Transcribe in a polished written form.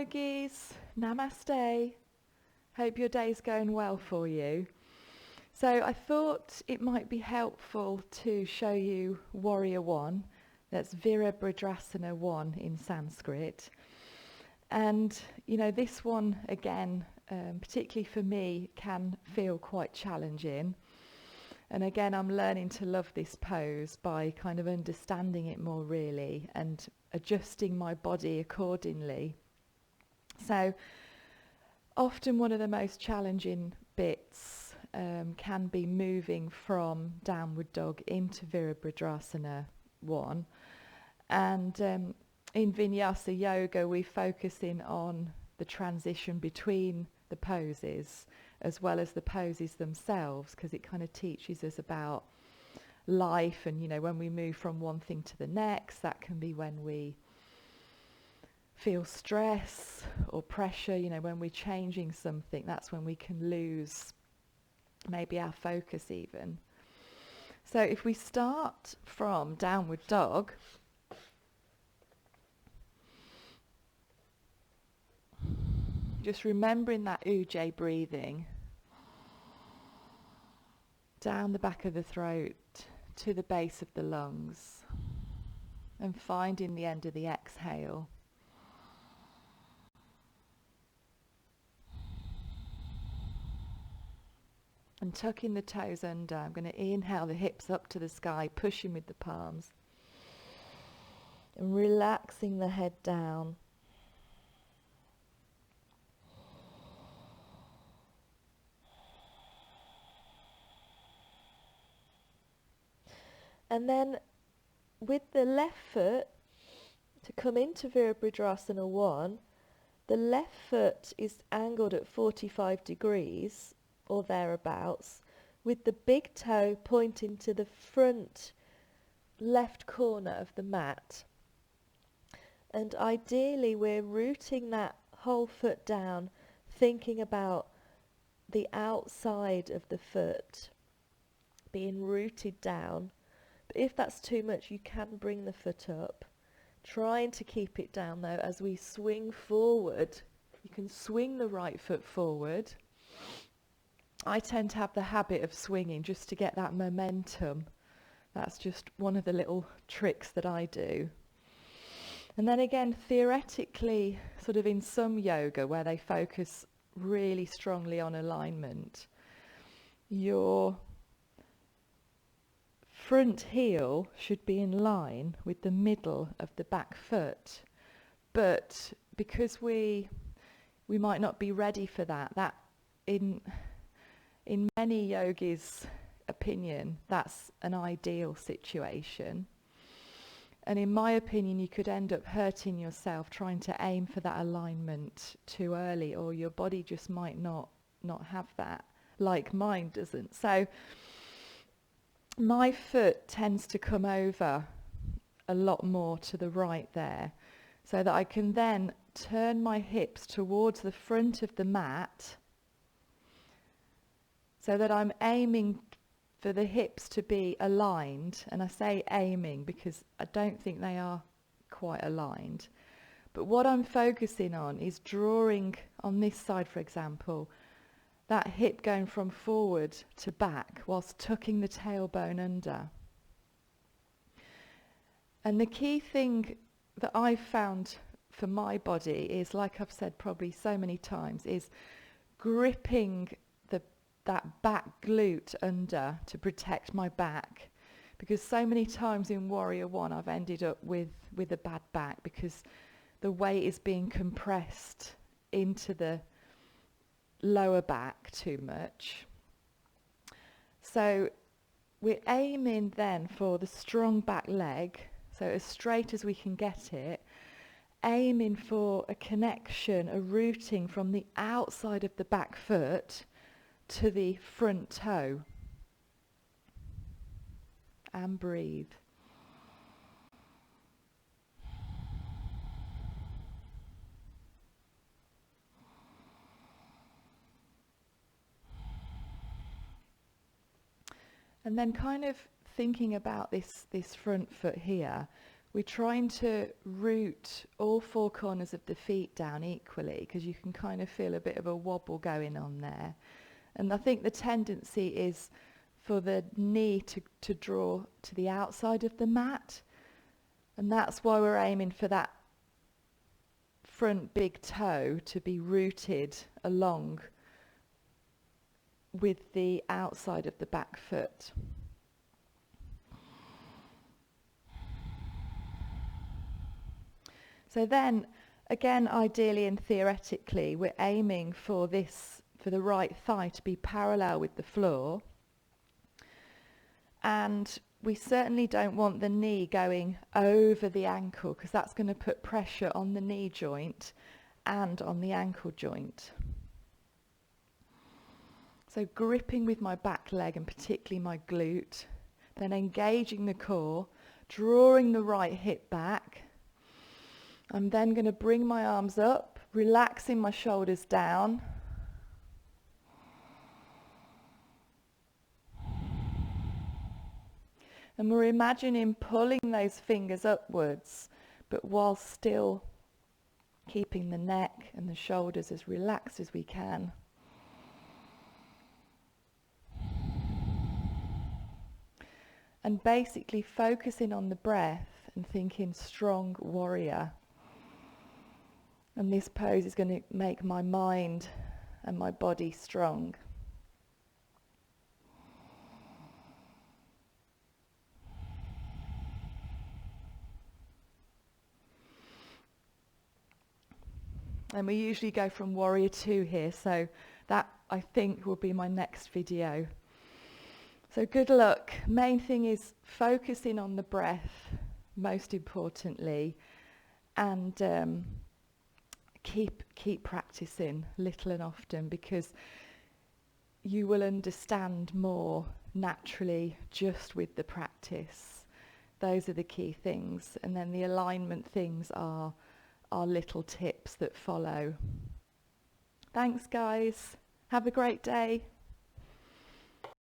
yogis, namaste. Hope your day's going well for you. So I thought it might be helpful to show you Warrior One. That's Virabhadrasana 1 in Sanskrit. And this one again, particularly for me, can feel quite challenging. And again, I'm learning to love this pose by kind of understanding it more really and adjusting my body accordingly. So often one of the most challenging bits can be moving from downward dog into Virabhadrasana 1. And in Vinyasa Yoga, we're focusing on the transition between the poses as well as the poses themselves, because it kind of teaches us about life and, when we move from one thing to the next, that can be when we feel stress or pressure, when we're changing something, that's when we can lose maybe our focus even. So if we start from downward dog, just remembering that Ujjayi breathing down the back of the throat to the base of the lungs and finding the end of the exhale. And tucking the toes under. I'm going to inhale the hips up to the sky, pushing with the palms. And relaxing the head down. And then with the left foot, to come into Virabhadrasana 1, the left foot is angled at 45 degrees or thereabouts, with the big toe pointing to the front left corner of the mat. And ideally we're rooting that whole foot down, thinking about the outside of the foot being rooted down. But if that's too much, you can bring the foot up, trying to keep it down though as we swing forward. You can swing the right foot forward. I tend to have the habit of swinging just to get that momentum. That's just one of the little tricks that I do. And then again, theoretically, sort of in some yoga where they focus really strongly on alignment, your front heel should be in line with the middle of the back foot. But because we might not be ready for that in many yogis' opinion, that's an ideal situation. And in my opinion, you could end up hurting yourself trying to aim for that alignment too early, or your body just might not have that, like mine doesn't. So my foot tends to come over a lot more to the right there, so that I can then turn my hips towards the front of the mat, so that I'm aiming for the hips to be aligned. And I say aiming because I don't think they are quite aligned. But what I'm focusing on is drawing on this side, for example, that hip going from forward to back whilst tucking the tailbone under. And the key thing that I've found for my body is, like I've said probably so many times, is gripping that back glute under to protect my back. Because so many times in Warrior One I've ended up with a bad back because the weight is being compressed into the lower back too much. So we're aiming then for the strong back leg, so as straight as we can get it, aiming for a connection, a rooting from the outside of the back foot to the front toe. And breathe. And then kind of thinking about this front foot here, we're trying to root all four corners of the feet down equally, because you can kind of feel a bit of a wobble going on there. And I think the tendency is for the knee to draw to the outside of the mat. And that's why we're aiming for that front big toe to be rooted along with the outside of the back foot. So then, again, ideally and theoretically, we're aiming for the right thigh to be parallel with the floor. And we certainly don't want the knee going over the ankle, because that's going to put pressure on the knee joint and on the ankle joint. So gripping with my back leg and particularly my glute, then engaging the core, drawing the right hip back. I'm then going to bring my arms up, relaxing my shoulders down. And we're imagining pulling those fingers upwards, but while still keeping the neck and the shoulders as relaxed as we can. And basically focusing on the breath and thinking strong warrior. And this pose is going to make my mind and my body strong. And we usually go from warrior 2 here, so that I think will be my next video. So good luck. Main thing is focusing on the breath, most importantly, and keep practicing little and often, because you will understand more naturally just with the practice. Those are the key things, and then the alignment things are little tips that follow. Thanks, guys. Have a great day.